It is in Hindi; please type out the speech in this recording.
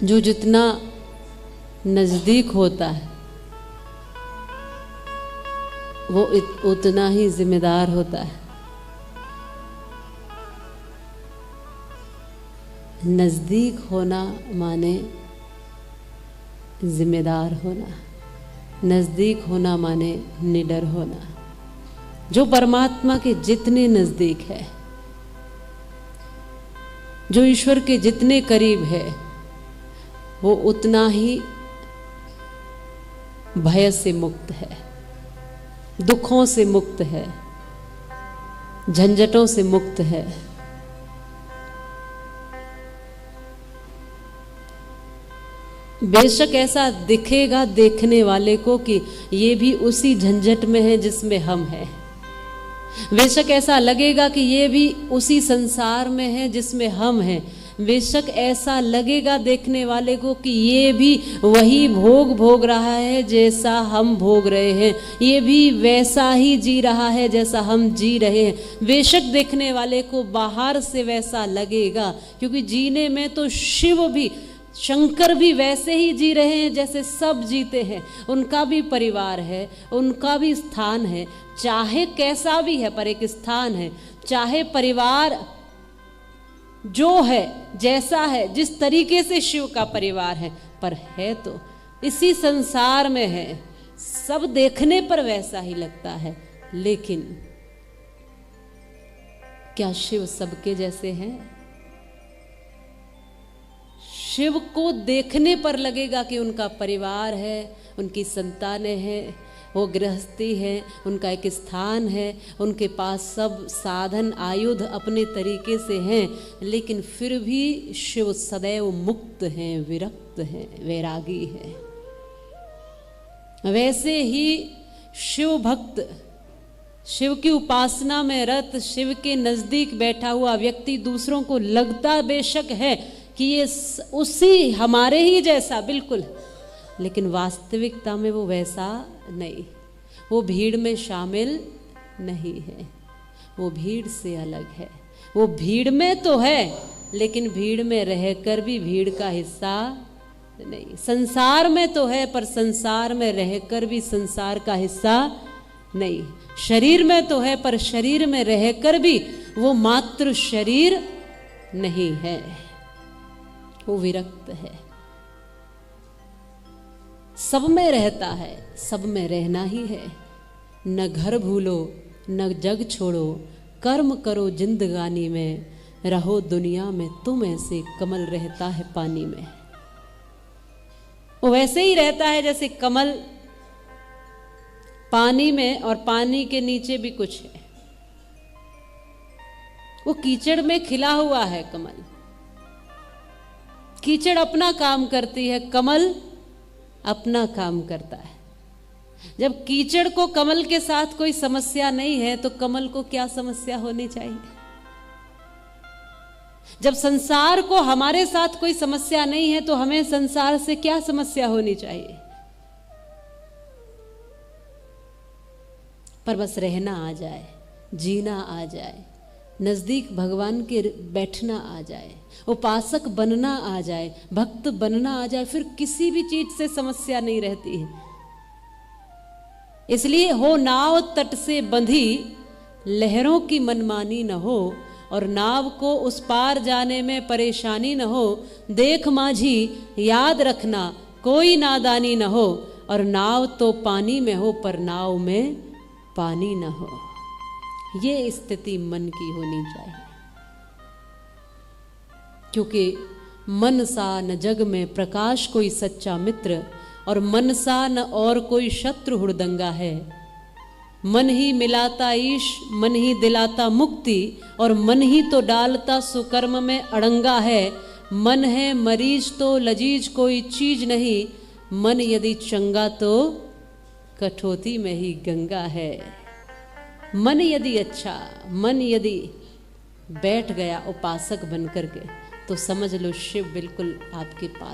जो जितना नजदीक होता है वो उतना ही जिम्मेदार होता है। नजदीक होना माने जिम्मेदार होना, नजदीक होना माने निडर होना। जो परमात्मा के जितने नजदीक है, जो ईश्वर के जितने करीब है, वो उतना ही भय से मुक्त है, दुखों से मुक्त है, झंझटों से मुक्त है। बेशक ऐसा दिखेगा देखने वाले को कि ये भी उसी झंझट में है जिसमें हम हैं। बेशक ऐसा लगेगा कि ये भी उसी संसार में है जिसमें हम हैं। बेशक ऐसा लगेगा देखने वाले को कि ये भी वही भोग भोग रहा है जैसा हम भोग रहे हैं, ये भी वैसा ही जी रहा है जैसा हम जी रहे हैं। बेशक देखने वाले को बाहर से वैसा लगेगा, क्योंकि जीने में तो शिव भी, शंकर भी वैसे ही जी रहे हैं जैसे सब जीते हैं। उनका भी परिवार है, उनका भी स्थान है, चाहे कैसा भी है पर एक स्थान है। चाहे परिवार जो है जैसा है, जिस तरीके से शिव का परिवार है, पर है तो इसी संसार में है। सब देखने पर वैसा ही लगता है, लेकिन क्या शिव सबके जैसे हैं? शिव को देखने पर लगेगा कि उनका परिवार है, उनकी संतानें हैं, वो गृहस्थी है, उनका एक स्थान है, उनके पास सब साधन आयुध अपने तरीके से हैं, लेकिन फिर भी शिव सदैव मुक्त हैं, विरक्त हैं, वैरागी हैं। वैसे ही शिव भक्त, शिव की उपासना में रत, शिव के नजदीक बैठा हुआ व्यक्ति दूसरों को लगता बेशक है कि ये उसी हमारे ही जैसा बिल्कुल, लेकिन वास्तविकता में वो वैसा नहीं। वो भीड़ में शामिल नहीं है, वो भीड़ से अलग है। वो भीड़ में तो है, लेकिन भीड़ में रहकर भी भीड़ का हिस्सा नहीं। संसार में तो है, पर संसार में रहकर भी संसार का हिस्सा नहीं। शरीर में तो है, पर शरीर में रहकर भी वो मात्र शरीर नहीं है, वो विरक्त है। सब में रहता है, सब में रहना ही है। न घर भूलो न जग छोड़ो, कर्म करो जिंदगानी में, रहो दुनिया में तुम ऐसे कमल रहता है पानी में। वो वैसे ही रहता है जैसे कमल पानी में, और पानी के नीचे भी कुछ है। वो कीचड़ में खिला हुआ है कमल। कीचड़ अपना काम करती है, कमल अपना काम करता है। जब कीचड़ को कमल के साथ कोई समस्या नहीं है, तो कमल को क्या समस्या होनी चाहिए? जब संसार को हमारे साथ कोई समस्या नहीं है, तो हमें संसार से क्या समस्या होनी चाहिए? पर बस रहना आ जाए, जीना आ जाए, नजदीक भगवान के बैठना आ जाए, उपासक बनना आ जाए, भक्त बनना आ जाए, फिर किसी भी चीज से समस्या नहीं रहती है। इसलिए हो नाव तट से बंधी, लहरों की मनमानी न हो, और नाव को उस पार जाने में परेशानी न हो। देख माझी याद रखना कोई नादानी न हो, और नाव तो पानी में हो पर नाव में पानी न हो। ये स्थिति मन की होनी चाहिए, क्योंकि मन सा न जग में प्रकाश कोई सच्चा मित्र, और मन सा न और कोई शत्रु हुड़दंगा है। मन ही मिलाता ईश, मन ही दिलाता मुक्ति, और मन ही तो डालता सुकर्म में अड़ंगा है। मन है मरीज तो लजीज कोई चीज नहीं, मन यदि चंगा तो कठौती में ही गंगा है। मन यदि अच्छा, मन यदि बैठ गया उपासक बन करके, तो समझ लो शिव बिल्कुल आपके पास